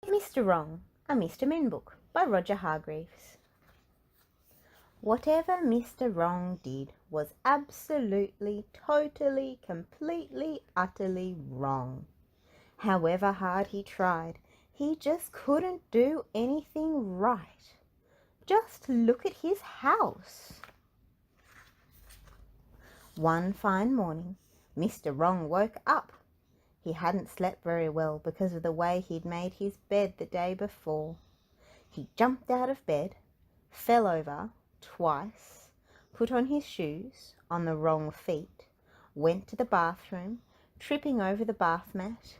Mr. Wrong, a Mr. Men book by Roger Hargreaves. Whatever Mr. Wrong did was absolutely, totally, completely, utterly wrong. However hard he tried, he just couldn't do anything right. Just look at his house. One fine morning, Mr. Wrong woke up. He hadn't slept very well because of the way he'd made his bed the day before. He jumped out of bed, fell over twice, put on his shoes on the wrong feet, went to the bathroom, tripping over the bath mat,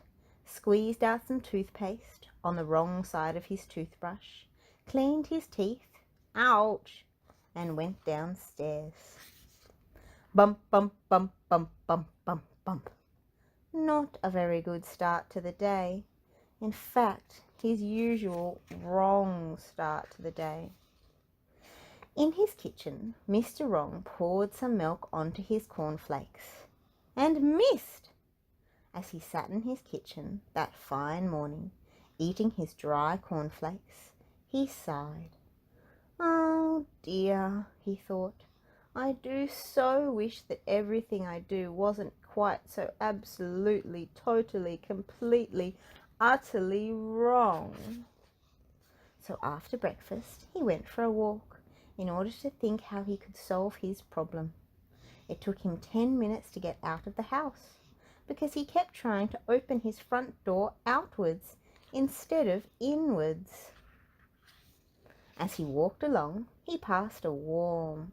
squeezed out some toothpaste on the wrong side of his toothbrush, cleaned his teeth, ouch, and went downstairs. Bump, bump, bump, bump, bump, bump, bump. Not a very good start to the day. In fact, his usual wrong start to the day. In his kitchen, Mr. Wrong poured some milk onto his cornflakes and missed. As he sat in his kitchen that fine morning, eating his dry cornflakes, he sighed. Oh dear, he thought. I do so wish that everything I do wasn't quite so absolutely, totally, completely, utterly wrong. So after breakfast, he went for a walk in order to think how he could solve his problem. It took him 10 minutes to get out of the house because he kept trying to open his front door outwards instead of inwards. As he walked along, he passed a worm.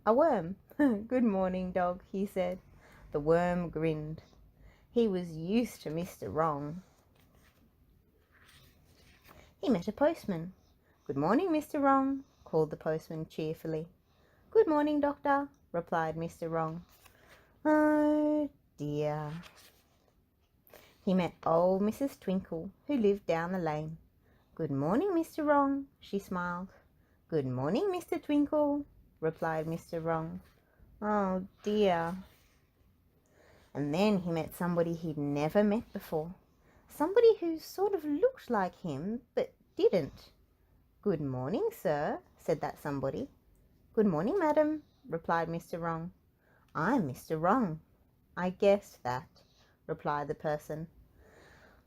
Good morning, dog, he said. The worm grinned. He was used to Mr. Wrong. He met a postman. Good morning, Mr. Wrong, called the postman cheerfully. Good morning, doctor, replied Mr. Wrong. Oh dear. He met old Mrs. Twinkle, who lived down the lane. Good morning, Mr. Wrong, she smiled. Good morning, Mr. Twinkle, replied Mr. Wrong. Oh dear. And then he met somebody he'd never met before. Somebody who sort of looked like him, but didn't. Good morning, sir, said that somebody. Good morning, madam, replied Mr. Wrong. I'm Mr. Wrong. I guessed that, replied the person.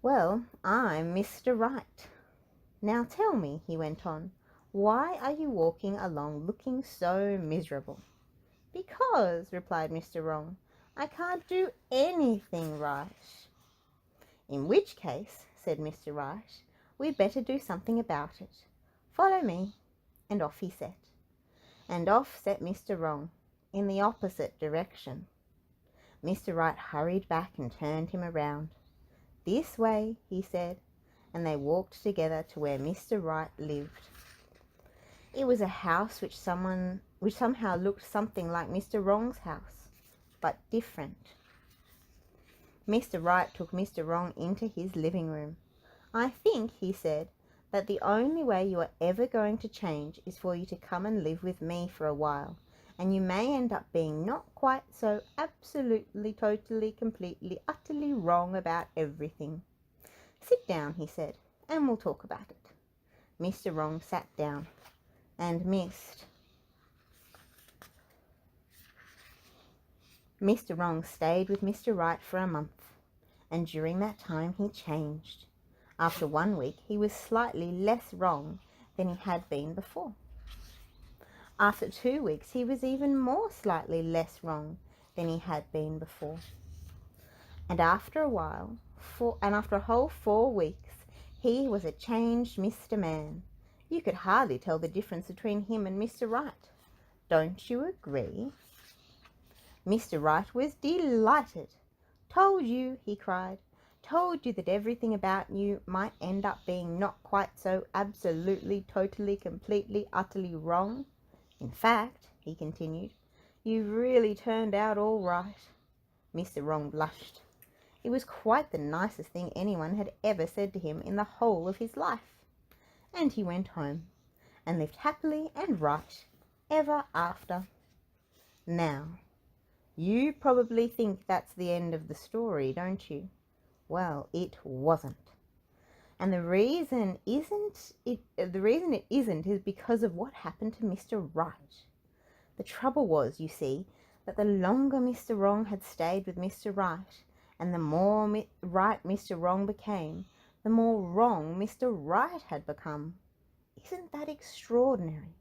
Well, I'm Mr. Right. Now tell me, he went on, why are you walking along looking so miserable? Because, replied Mr. Wrong, I can't do anything right. In which case, said Mr. Right, we'd better do something about it. Follow me. And off he set. And off set Mr. Wrong, in the opposite direction. Mr. Right hurried back and turned him around. This way, he said, and they walked together to where Mr. Right lived. It was a house which somehow looked something like Mr. Wrong's house, but different. Mr. Right took Mr. Wrong into his living room. I think, he said, that the only way you are ever going to change is for you to come and live with me for a while, and you may end up being not quite so absolutely, totally, completely, utterly wrong about everything. Sit down, he said, and we'll talk about it. Mr. Wrong sat down and Mr. Wrong stayed with Mr. Right for a month, and during that time he changed. After 1 week, he was slightly less wrong than he had been before. After 2 weeks, he was even more slightly less wrong than he had been before. And after a while, after a whole 4 weeks, he was a changed Mr. Man. You could hardly tell the difference between him and Mr. Right. Don't you agree? Mr. Right was delighted. Told you, he cried. Told you that everything about you might end up being not quite so absolutely, totally, completely, utterly wrong. In fact, he continued, you really turned out all right. Mr. Wrong blushed. It was quite the nicest thing anyone had ever said to him in the whole of his life. And he went home and lived happily and right ever after. Now, you probably think that's the end of the story, don't you? Well, it wasn't. And the reason it isn't is because of what happened to Mr. Right. The trouble was, you see, that the longer Mr. Wrong had stayed with Mr. Right, and the more right Mr. Wrong became, the more wrong Mr. Right had become. Isn't that extraordinary?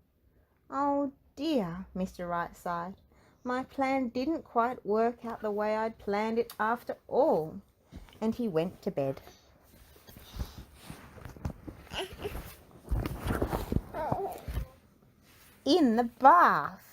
Oh dear, Mr. Right sighed. My plan didn't quite work out the way I'd planned it after all. And he went to bed. In the bath.